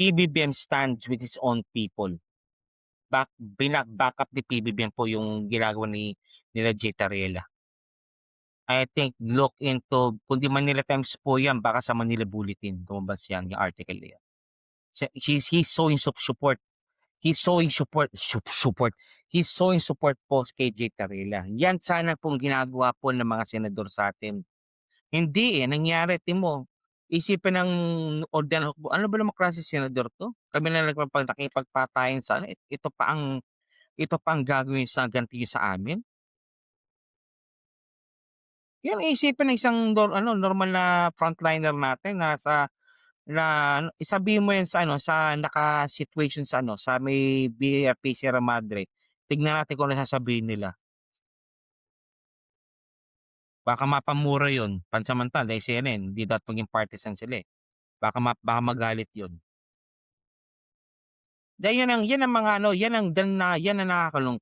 PBBM stands with its own people. Back-up ni PBBM po yung ginagawa nila Jay Tarriela. I think look into kung di Manila Times po yan, baka sa Manila Bulletin lumabas yan, yung article na yan. He's showing support. He's showing support po kay Jay Tarriela. Yan sana pong ginagawa po ng mga senador sa atin. Hindi nangyari. Tingnan mo, isipin ng ordinal hukbo, ano ba namang klaseng senador 'to? Kami na nakikipagpatayan sa ano, ito pa ang gagawin sa ganti sa amin? Yan isipin ng isang normal na frontliner natin na sabihin mo yan sa sa naka-situation sa sa may BRP Sierra Madre. Tignan natin kung ano sasabihin nila. Baka mapamura yun, pansamantala CNN hindi dapat maging partisan sila, eh. Baka magalit yun. Yan ang mga yan ang nakakalungkot.